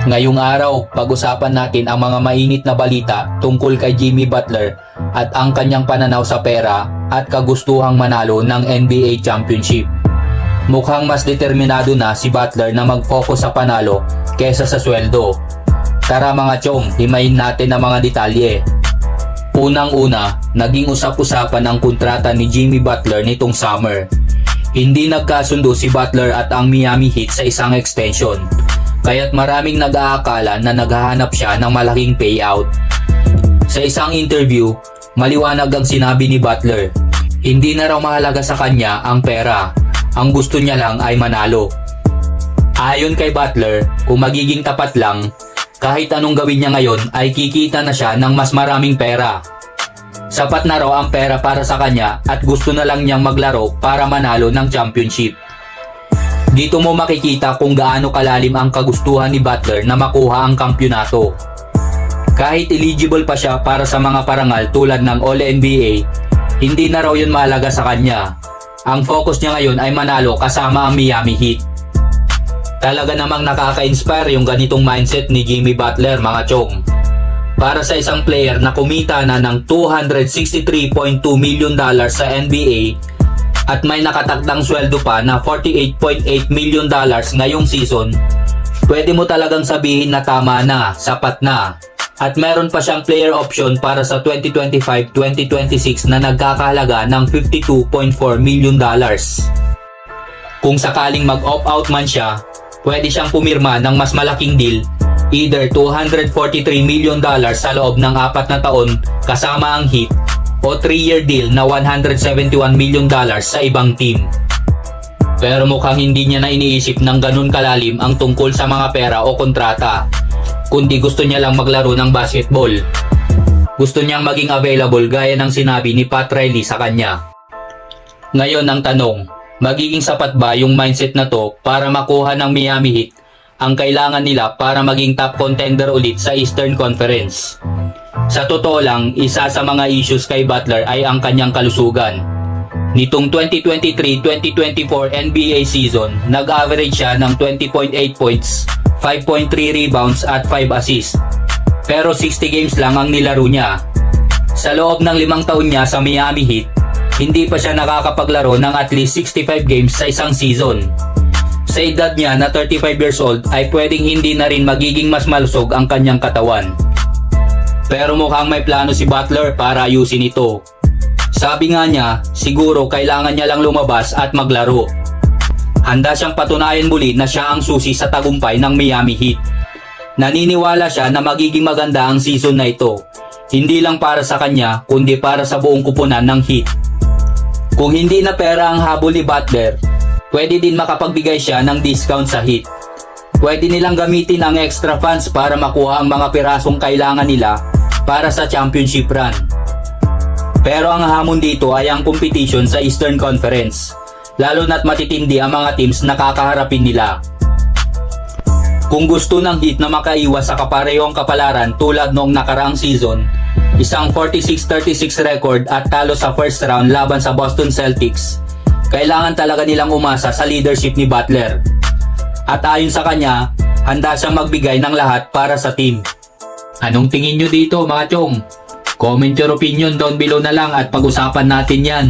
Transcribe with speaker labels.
Speaker 1: Ngayong araw, pag-usapan natin ang mga mainit na balita tungkol kay Jimmy Butler at ang kanyang pananaw sa pera at kagustuhang manalo ng NBA Championship. Mukhang mas determinado na si Butler na mag-focus sa panalo kesa sa sweldo. Tara mga chong, himayin natin ang mga detalye. Unang-una, naging usap-usapan ang kontrata ni Jimmy Butler nitong summer. Hindi nagkasundo si Butler at ang Miami Heat sa isang extension, kaya't maraming nag-aakala na naghahanap siya ng malaking payout. Sa isang interview, maliwanag ang sinabi ni Butler. Hindi na raw mahalaga sa kanya ang pera. Ang gusto niya lang ay manalo. Ayon kay Butler, kung magiging tapat lang, kahit anong gawin niya ngayon ay kikita na siya ng mas maraming pera. Sapat na raw ang pera para sa kanya at gusto na lang niyang maglaro para manalo ng championship. Dito mo makikita kung gaano kalalim ang kagustuhan ni Butler na makuha ang kampyonato. Kahit eligible pa siya para sa mga parangal tulad ng All-NBA, hindi na raw yun mahalaga sa kanya. Ang focus niya ngayon ay manalo kasama ang Miami Heat. Talaga namang nakaka-inspire yung ganitong mindset ni Jimmy Butler mga chong. Para sa isang player na kumita na ng $263.2 million sa NBA at may nakatakdang sweldo pa na $48.8 million ngayong season, pwede mo talagang sabihin na tama na, sapat na. At meron pa siyang player option para sa 2025-2026 na nagkakahalaga ng $52.4 million. Kung sakaling mag-opt-out man siya, pwede siyang pumirma ng mas malaking deal, either $243 million sa loob ng 4 na taon kasama ang Heat o 3-year deal na $171 million sa ibang team. Pero mukhang hindi niya na iniisip ng ganun kalalim ang tungkol sa mga pera o kontrata, kundi gusto niya lang maglaro ng basketball. Gusto niyang maging available gaya ng sinabi ni Pat Riley sa kanya. Ngayon ang tanong, magiging sapat ba yung mindset na to para makuha ng Miami Heat ang kailangan nila para maging top contender ulit sa Eastern Conference? Sa totoo lang, isa sa mga issues kay Butler ay ang kanyang kalusugan. Nitong 2023-2024 NBA season, nag-average siya ng 20.8 points, 5.3 rebounds at 5 assists. Pero 60 games lang ang nilaro niya. Sa loob ng 5 taon niya sa Miami Heat, hindi pa siya nakakapaglaro ng at least 65 games sa isang season. Sa edad niya na 35 years old ay pwedeng hindi na rin magiging mas malusog ang kanyang katawan. Pero mukhang may plano si Butler para ayusin ito. Sabi nga niya, siguro kailangan niya lang lumabas at maglaro. Handa siyang patunayan muli na siya ang susi sa tagumpay ng Miami Heat. Naniniwala siya na magiging maganda ang season na ito, hindi lang para sa kanya kundi para sa buong kupunan ng Heat. Kung hindi na pera ang habol ni Butler, pwede din makapagbigay siya ng discount sa Heat. Pwede nilang gamitin ang extra funds para makuha ang mga pirasong kailangan nila para sa championship run. Pero ang hamon dito ay ang competition sa Eastern Conference, lalo na't matitindi ang mga teams na kakaharapin nila. Kung gusto ng Heat na makaiwas sa kaparehong kapalaran tulad noong nakaraang season, isang 46-36 record at talo sa first round laban sa Boston Celtics, kailangan talaga nilang umasa sa leadership ni Butler. At ayon sa kanya, handa siyang magbigay ng lahat para sa team. Anong tingin nyo dito mga chong? Comment your opinion down below na lang at pag-usapan natin yan.